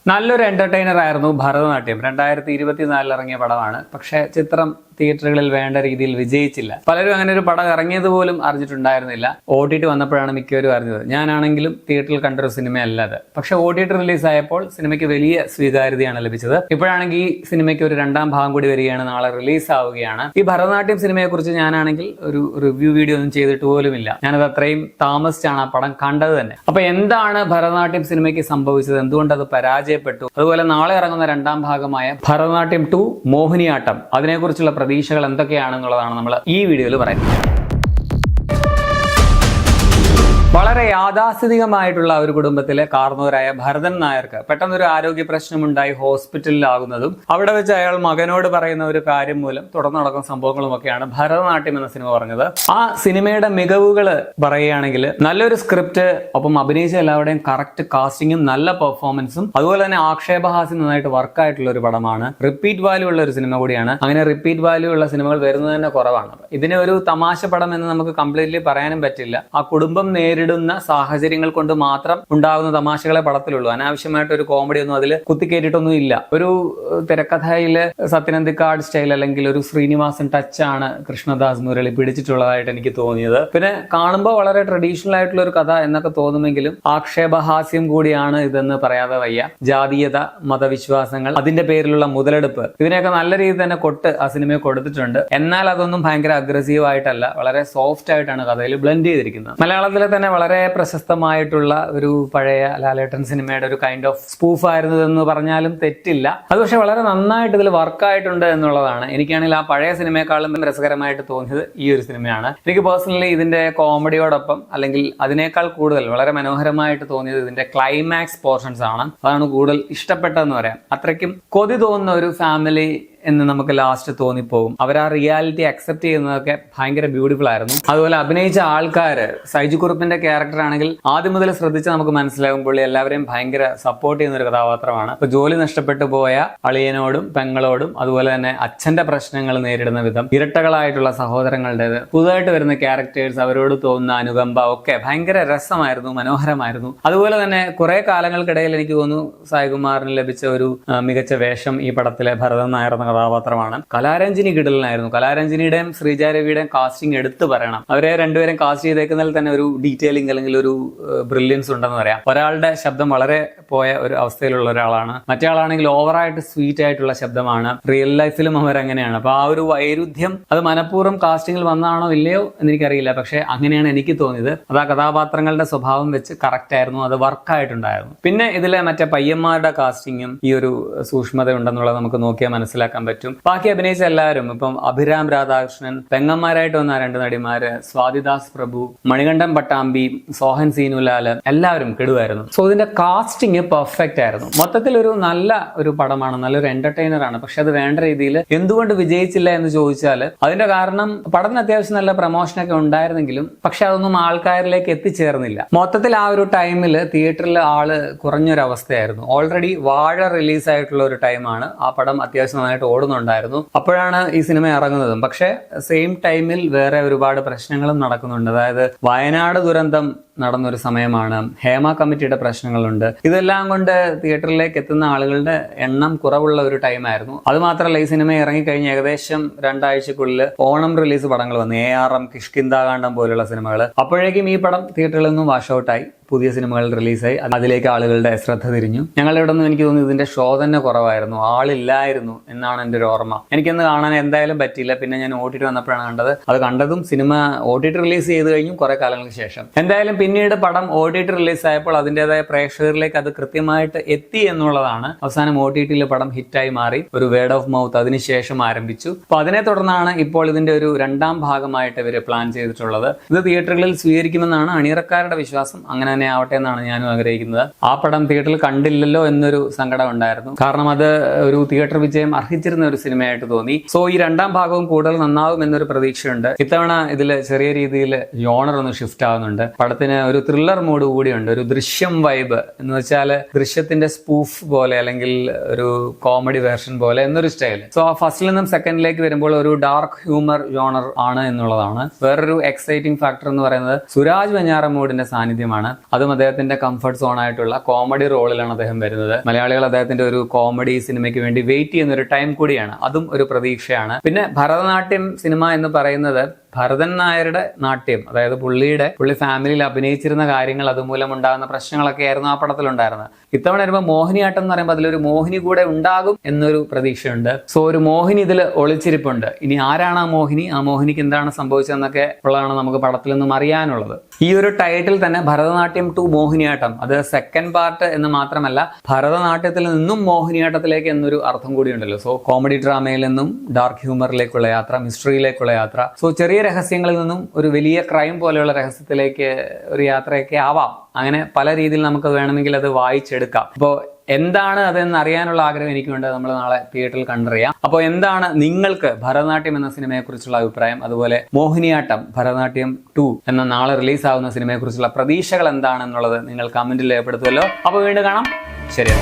നല്ലൊരു എന്റർടൈനർ ആയിരുന്നു ഭരതനാട്യം. 2024 ഇറങ്ങിയ പടമാണ്. പക്ഷെ ചിത്രം തിയേറ്ററുകളിൽ വേണ്ട രീതിയിൽ വിജയിച്ചില്ല. പലരും അങ്ങനെ ഒരു പടം ഇറങ്ങിയത് പോലും അറിഞ്ഞിട്ടുണ്ടായിരുന്നില്ല. OTT വന്നപ്പോഴാണ് മിക്കവരും അറിഞ്ഞത്. ഞാനാണെങ്കിലും തിയേറ്ററിൽ കണ്ടൊരു സിനിമയല്ല അത്. പക്ഷെ OTT റിലീസ് ആയപ്പോൾ സിനിമയ്ക്ക് വലിയ സ്വീകാര്യതയാണ് ലഭിച്ചത്. ഇപ്പോഴാണെങ്കിൽ ഈ സിനിമയ്ക്ക് ഒരു രണ്ടാം ഭാഗം കൂടി വരികയാണ്, നാളെ റിലീസ് ആവുകയാണ്. ഈ ഭരതനാട്യം സിനിമയെ കുറിച്ച് ഞാനാണെങ്കിൽ ഒരു റിവ്യൂ വീഡിയോ ഒന്നും ചെയ്തിട്ട് പോലുമില്ല. ഞാനത് അത്രയും താമസിച്ചാണ് ആ പടം കണ്ടത് തന്നെ. അപ്പൊ എന്താണ് ഭരതനാട്യം സിനിമയ്ക്ക് സംഭവിച്ചത്, എന്തുകൊണ്ട് അത് പരാജയപ്പെട്ടു, അതുപോലെ നാളെ ഇറങ്ങുന്ന രണ്ടാം ഭാഗമായ ഭരതനാട്യം 2 മോഹിനിയാട്ടം, അതിനെക്കുറിച്ചുള്ള പ്രതീക്ഷകൾ എന്തൊക്കെയാണെന്നുള്ളതാണ് നമ്മൾ ഈ വീഡിയോയിൽ പറയുന്നത്. വളരെ യാഥാസ്ഥിതികമായിട്ടുള്ള ഒരു കുടുംബത്തിലെ കാർന്നവരായ ഭരതൻ നായർക്ക് പെട്ടെന്നൊരു ആരോഗ്യ പ്രശ്നമുണ്ടായി ഹോസ്പിറ്റലിലാകുന്നതും അവിടെ വെച്ച് അയാൾ മകനോട് പറയുന്ന ഒരു കാര്യം മൂലം തുടർന്ന് നടക്കുന്ന സംഭവങ്ങളുമൊക്കെയാണ് ഭരതനാട്യം എന്ന സിനിമ പറഞ്ഞത്. ആ സിനിമയുടെ മികവുകൾ പറയുകയാണെങ്കിൽ നല്ലൊരു സ്ക്രിപ്റ്റ്, ഒപ്പം അഭിനയിച്ച എല്ലാവരുടെയും കറക്റ്റ് കാസ്റ്റിംഗും നല്ല പെർഫോമൻസും, അതുപോലെ തന്നെ ആക്ഷേപഹാസ്യം നന്നായിട്ട് വർക്കായിട്ടുള്ള ഒരു പടമാണ്. റിപ്പീറ്റ് വാല്യൂ ഉള്ള ഒരു സിനിമ കൂടിയാണ്. അങ്ങനെ റിപ്പീറ്റ് വാല്യൂ ഉള്ള സിനിമകൾ വരുന്നത് തന്നെ കുറവാണ്. ഇതിനെ ഒരു തമാശ പടം എന്ന് നമുക്ക് കംപ്ലീറ്റ്ലി പറയാനും പറ്റില്ല. ആ കുടുംബം നേരിടുന്ന സാഹചര്യങ്ങൾ കൊണ്ട് മാത്രം ഉണ്ടാകുന്ന തമാശകളെ പടത്തിലുള്ളൂ. അനാവശ്യമായിട്ട് ഒരു കോമഡി ഒന്നും അതിൽ കുത്തിക്കേറ്റിട്ടൊന്നും ഇല്ല. ഒരു തിരക്കഥയില് സത്യനന്ദിക്കാട് സ്റ്റൈൽ അല്ലെങ്കിൽ ഒരു ശ്രീനിവാസൻ ടച്ച് ആണ് കൃഷ്ണദാസ് മുരളി പിടിച്ചിട്ടുള്ളതായിട്ട് എനിക്ക് തോന്നിയത്. പിന്നെ കാണുമ്പോൾ വളരെ ട്രഡീഷണൽ ആയിട്ടുള്ള ഒരു കഥ എന്നൊക്കെ തോന്നുമെങ്കിലും ആക്ഷേപഹാസ്യം കൂടിയാണ് ഇതെന്ന് പറയാതെ വയ്യ. ജാതീയത, മതവിശ്വാസങ്ങൾ, അതിന്റെ പേരിലുള്ള മുതലെടുപ്പ്, ഇതിനെയൊക്കെ നല്ല രീതിയിൽ തന്നെ ആ സിനിമയെ കൊടുത്തിട്ടുണ്ട്. എന്നാൽ അതൊന്നും ഭയങ്കര അഗ്രസീവ് ആയിട്ടല്ല, വളരെ സോഫ്റ്റ് ആയിട്ടാണ് കഥയിൽ ബ്ലെൻഡ് ചെയ്തിരിക്കുന്നത്. മലയാളത്തിലെ തന്നെ വളരെ പ്രശസ്തമായിട്ടുള്ള ഒരു പഴയ ലാലേട്ടൻ സിനിമയുടെ ഒരു കൈൻഡ് ഓഫ് സ്പൂഫ് ആയിരുന്നു എന്ന് പറഞ്ഞാലും തെറ്റില്ല. അത് പക്ഷെ വളരെ നന്നായിട്ട് ഇതിൽ വർക്കായിട്ടുണ്ട് എന്നുള്ളതാണ്. എനിക്കാണെങ്കിൽ ആ പഴയ സിനിമയെക്കാളും രസകരമായിട്ട് തോന്നിയത് ഈ ഒരു സിനിമയാണ്. എനിക്ക് പേഴ്സണലി ഇതിന്റെ കോമഡിയോടൊപ്പം അല്ലെങ്കിൽ അതിനേക്കാൾ കൂടുതൽ വളരെ മനോഹരമായിട്ട് തോന്നിയത് ഇതിന്റെ ക്ലൈമാക്സ് പോർഷൻസ് ആണ്. അതാണ് കൂടുതൽ ഇഷ്ടപ്പെട്ടതെന്ന് പറയാം. അത്രയ്ക്കും കൊതി തോന്നുന്ന ഒരു ഫാമിലി എന്ന് നമുക്ക് ലാസ്റ്റ് തോന്നിപ്പോകും. അവർ ആ റിയാലിറ്റി അക്സെപ്റ്റ് ചെയ്യുന്നതൊക്കെ ഭയങ്കര ബ്യൂട്ടിഫുൾ ആയിരുന്നു. അതുപോലെ അഭിനയിച്ച ആൾക്കാര്, സൈജു കുറുപ്പിന്റെ ക്യാരക്ടർ ആണെങ്കിൽ ആദ്യം മുതൽ ശ്രദ്ധിച്ച് നമുക്ക് മനസ്സിലാകും പുള്ളി എല്ലാവരെയും ഭയങ്കര സപ്പോർട്ട് ചെയ്യുന്ന ഒരു കഥാപാത്രമാണ്. ഇപ്പൊ ജോലി നഷ്ടപ്പെട്ടു പോയ അളിയനോടും പെങ്ങളോടും, അതുപോലെ തന്നെ അച്ഛന്റെ പ്രശ്നങ്ങൾ നേരിടുന്ന വിധം, ഇരട്ടകളായിട്ടുള്ള സഹോദരങ്ങളുടേത്, പുതുതായിട്ട് വരുന്ന ക്യാരക്ടേഴ്സ്, അവരോട് തോന്നുന്ന അനുകമ്പ ഒക്കെ ഭയങ്കര രസമായിരുന്നു, മനോഹരമായിരുന്നു. അതുപോലെ തന്നെ കുറെ കാലങ്ങൾക്കിടയിൽ എനിക്ക് തോന്നുന്നു സായികുമാറിന് ലഭിച്ച ഒരു മികച്ച വേഷം ഈ പടത്തിലെ ഭരതൻ നായർ എന്ന കഥാപാത്രമാണ്. കലാരഞ്ജിനി കിടലിനായിരുന്നു. കലാരഞ്ജിനിയുടെയും ശ്രീജാരവിയുടെയും കാസ്റ്റിംഗ് എടുത്തു പറയണം. അവരെ രണ്ടുപേരും കാസ്റ്റ് ചെയ്തേക്കുന്നതിൽ തന്നെ ഒരു ഡീറ്റെയിലിംഗ് അല്ലെങ്കിൽ ഒരു ബ്രില്യൻസ് ഉണ്ടെന്ന് പറയാം. ഒരാളുടെ ശബ്ദം വളരെ പോയ ഒരു അവസ്ഥയിലുള്ള ഒരാളാണ്, മറ്റേ ആളാണെങ്കിൽ ഓവറായിട്ട് സ്വീറ്റ് ആയിട്ടുള്ള ശബ്ദമാണ്. റിയൽ ലൈഫിലും അവരങ്ങനെയാണ്. അപ്പൊ ആ ഒരു വൈരുദ്ധ്യം അത് മനഃപൂർവ്വം കാസ്റ്റിംഗിൽ വന്നാണോ ഇല്ലയോ എന്നെനിക്കറിയില്ല. പക്ഷെ അങ്ങനെയാണ് എനിക്ക് തോന്നിയത്. അത് ആ കഥാപാത്രങ്ങളുടെ സ്വഭാവം വെച്ച് കറക്റ്റ് ആയിരുന്നു, അത് വർക്കായിട്ടുണ്ടായിരുന്നു. പിന്നെ ഇതിലെ മറ്റേ പയ്യന്മാരുടെ കാസ്റ്റിംഗും ഈ ഒരു സൂക്ഷ്മത ഉണ്ടെന്നുള്ളത് നമുക്ക് നോക്കിയാൽ മനസ്സിലാക്കാൻ പറ്റും. ബാക്കി അഭിനയിച്ച എല്ലാവരും, ഇപ്പം അഭിരാം രാധാകൃഷ്ണൻ, പെങ്ങന്മാരായിട്ട് വന്ന 2 നടിമാര്, സ്വാതിദാസ് പ്രഭു, മണികണ്ഠൻ പട്ടാമ്പി, സോഹൻ സീനുലാൽ, എല്ലാവരും കിടുവായിരുന്നു. സോ ഇതിന്റെ കാസ്റ്റിംഗ് പെർഫെക്റ്റ് ആയിരുന്നു. മൊത്തത്തിൽ ഒരു നല്ല ഒരു പടമാണ്, നല്ലൊരു എന്റർടൈനർ ആണ്. പക്ഷെ അത് വേണ്ട രീതിയിൽ എന്തുകൊണ്ട് വിജയിച്ചില്ല എന്ന് ചോദിച്ചാൽ അതിന്റെ കാരണം പടത്തിന് അത്യാവശ്യം നല്ല പ്രൊമോഷനൊക്കെ ഉണ്ടായിരുന്നെങ്കിലും പക്ഷെ അതൊന്നും ആൾക്കാരിലേക്ക് എത്തിച്ചേർന്നില്ല. മൊത്തത്തിൽ ആ ഒരു ടൈമിൽ തിയേറ്ററിൽ ആള് കുറഞ്ഞൊരവസ്ഥയായിരുന്നു. ഓൾറെഡി വാഴ റിലീസ് ആയിട്ടുള്ള ഒരു ടൈമാണ്. ആ പടം അത്യാവശ്യം നന്നായിട്ട് ഓടുന്നുണ്ടായിരുന്നു. അപ്പോഴാണ് ഈ സിനിമ ഇറങ്ങുന്നതും. പക്ഷെ സെയിം ടൈമിൽ വേറെ ഒരുപാട് പ്രശ്നങ്ങളും നടക്കുന്നുണ്ട്. അതായത് വയനാട് ദുരന്തം നടന്നൊരു സമയമാണ്, ഹേമ കമ്മിറ്റിയുടെ പ്രശ്നങ്ങളുണ്ട്. ഇതെല്ലാം കൊണ്ട് തിയേറ്ററിലേക്ക് എത്തുന്ന ആളുകളുടെ എണ്ണം കുറവുള്ള ഒരു ടൈമായിരുന്നു. അത് മാത്രമല്ല, ഈ സിനിമ ഇറങ്ങിക്കഴിഞ്ഞ് ഏകദേശം 2 ആഴ്ചക്കുള്ളിൽ ഓണം റിലീസ് പടങ്ങൾ വന്നു. ARM, കിഷ്കിന്താകാന്ഡം പോലുള്ള സിനിമകൾ. അപ്പോഴേക്കും ഈ പടം തിയേറ്ററിൽ നിന്നും വാഷ് ഔട്ടായി, പുതിയ സിനിമകൾ റിലീസായി, അതിലേക്ക് ആളുകളുടെ ശ്രദ്ധ തിരിഞ്ഞു. ഞങ്ങളുടെ ഇവിടെ നിന്ന് എനിക്ക് തോന്നുന്നു ഇതിന്റെ ഷോ തന്നെ കുറവായിരുന്നു, ആളില്ലായിരുന്നു എന്നാണ് എൻ്റെ ഒരു ഓർമ്മ. എനിക്കൊന്ന് കാണാൻ എന്തായാലും പറ്റിയില്ല. പിന്നെ ഞാൻ OTT വന്നപ്പോഴാണ് കണ്ടത്. അത് കണ്ടതും സിനിമ OTT റിലീസ് ചെയ്ത് കഴിഞ്ഞു കുറെ കാലങ്ങൾക്ക് ശേഷം. എന്തായാലും പിന്നീട് പടം OTT റിലീസ് ആയപ്പോൾ അതിൻ്റെതായ പ്രേക്ഷകരിലേക്ക് അത് കൃത്യമായിട്ട് എത്തി എന്നുള്ളതാണ്. അവസാനം OTT പടം ഹിറ്റായി മാറി, ഒരു വേർഡ് ഓഫ് മൗത്ത് അതിനുശേഷം ആരംഭിച്ചു. അപ്പൊ അതിനെ തുടർന്നാണ് ഇപ്പോൾ ഇതിന്റെ ഒരു രണ്ടാം ഭാഗമായിട്ട് ഇവര് പ്ലാൻ ചെയ്തിട്ടുള്ളത്. ഇത് തിയേറ്ററുകളിൽ സ്വീകരിക്കുമെന്നാണ് അണിയറക്കാരുടെ വിശ്വാസം. അങ്ങനെ തന്നെ ആവട്ടെ എന്നാണ് ഞാനും ആഗ്രഹിക്കുന്നത്. ആ പടം തിയേറ്ററിൽ കണ്ടില്ലല്ലോ എന്നൊരു സങ്കടം ഉണ്ടായിരുന്നു. കാരണം അത് ഒരു തിയേറ്റർ വിജയം അർഹിച്ചിരുന്ന ഒരു സിനിമയായിട്ട് തോന്നി. സോ ഈ രണ്ടാം ഭാഗവും കൂടുതൽ നന്നാവും എന്നൊരു പ്രതീക്ഷയുണ്ട്. ഇത്തവണ ഇതിൽ ചെറിയ രീതിയിൽ ജോണർ ഒന്ന് ഷിഫ്റ്റ് ആവുന്നുണ്ട്. പടത്തിന് അതിന് ഒരു ത്രില്ലർ മൂഡ് കൂടിയുണ്ട്, ഒരു ദൃശ്യം വൈബ് എന്ന് വെച്ചാൽ ദൃശ്യത്തിന്റെ സ്പൂഫ് പോലെ അല്ലെങ്കിൽ ഒരു കോമഡി വേർഷൻ പോലെ എന്നൊരു സ്റ്റൈൽ. സോ ആ ഫസ്റ്റിൽ നിന്നും സെക്കൻഡിലേക്ക് വരുമ്പോൾ ഒരു ഡാർക്ക് ഹ്യൂമർ ജോണർ ആണ് എന്നുള്ളതാണ്. വേറൊരു എക്സൈറ്റിംഗ് ഫാക്ടർ എന്ന് പറയുന്നത് സുരാജ് വെഞ്ഞാറമൂടിന്റെ സാന്നിധ്യമാണ്. അതും അദ്ദേഹത്തിന്റെ കംഫർട്ട് സോൺ ആയിട്ടുള്ള കോമഡി റോളിലാണ് അദ്ദേഹം വരുന്നത്. മലയാളികൾ അദ്ദേഹത്തിന്റെ ഒരു കോമഡി സിനിമയ്ക്ക് വേണ്ടി വെയിറ്റ് ചെയ്യുന്ന ഒരു ടൈം കൂടിയാണ്, അതും ഒരു പ്രതീക്ഷയാണ്. പിന്നെ ഭരതനാട്യം സിനിമ എന്ന് പറയുന്നത് ഭരതൻ നായരുടെ നാട്യം, അതായത് പുള്ളി ഫാമിലിയിൽ അഭിനയിച്ചിരുന്ന കാര്യങ്ങൾ അതുമൂലം ഉണ്ടാകുന്ന പ്രശ്നങ്ങളൊക്കെ ആയിരുന്നു ആ പടത്തിലുണ്ടായിരുന്നത്. ഇത്തവണ വരുമ്പോൾ മോഹിനിയാട്ടം എന്ന് പറയുമ്പോൾ അതിലൊരു മോഹിനി കൂടെ ഉണ്ടാകും എന്നൊരു പ്രതീക്ഷയുണ്ട്. സോ ഒരു മോഹിനി ഇതിൽ ഒളിച്ചിരിപ്പുണ്ട്. ഇനി ആരാണ് ആ മോഹിനിക്ക് എന്താണ് സംഭവിച്ചതെന്നൊക്കെ ഉള്ളതാണ് നമുക്ക് പടത്തിൽ നിന്നും അറിയാനുള്ളത്. ഈ ഒരു ടൈറ്റിൽ തന്നെ ഭരതനാട്യം 2 മോഹിനിയാട്ടം, അത് സെക്കൻഡ് പാർട്ട് എന്ന് മാത്രമല്ല ഭരതനാട്യത്തിൽ നിന്നും മോഹിനിയാട്ടത്തിലേക്ക് എന്നൊരു അർത്ഥം കൂടിയുണ്ടല്ലോ. സോ കോമഡി ഡ്രാമയിൽ നിന്നും ഡാർക്ക് ഹ്യൂമറിലേക്കുള്ള യാത്ര, മിസ്റ്ററിയിലേക്കുള്ള യാത്ര, സോ ചെറിയ രഹസ്യങ്ങളിൽ നിന്നും ഒരു വലിയ ക്രൈം പോലെയുള്ള രഹസ്യത്തിലേക്ക് ഒരു യാത്രയൊക്കെ ആവാം. അങ്ങനെ പല രീതിയിൽ നമുക്ക് വേണമെങ്കിൽ അത് വായിച്ചെടുക്കാം. അപ്പോൾ എന്താണ് അതെന്ന് അറിയാനുള്ള ആഗ്രഹം എനിക്കുണ്ട്. നമ്മൾ നാളെ തിയേറ്ററിൽ കണ്ടറിയാം. അപ്പോൾ എന്താണ് നിങ്ങൾക്ക് ഭരതനാട്യം എന്ന സിനിമയെ കുറിച്ചുള്ള അഭിപ്രായം, അതുപോലെ മോഹിനിയാട്ടം ഭരതനാട്യം 2 എന്ന നാളെ റിലീസ് ആവുന്ന സിനിമയെ കുറിച്ചുള്ള പ്രതീക്ഷകൾ എന്താണെന്നുള്ളത് നിങ്ങൾ കമന്റിൽ രേഖപ്പെടുത്തുമല്ലോ. അപ്പോൾ വീണ്ടും കാണാം. ശരി.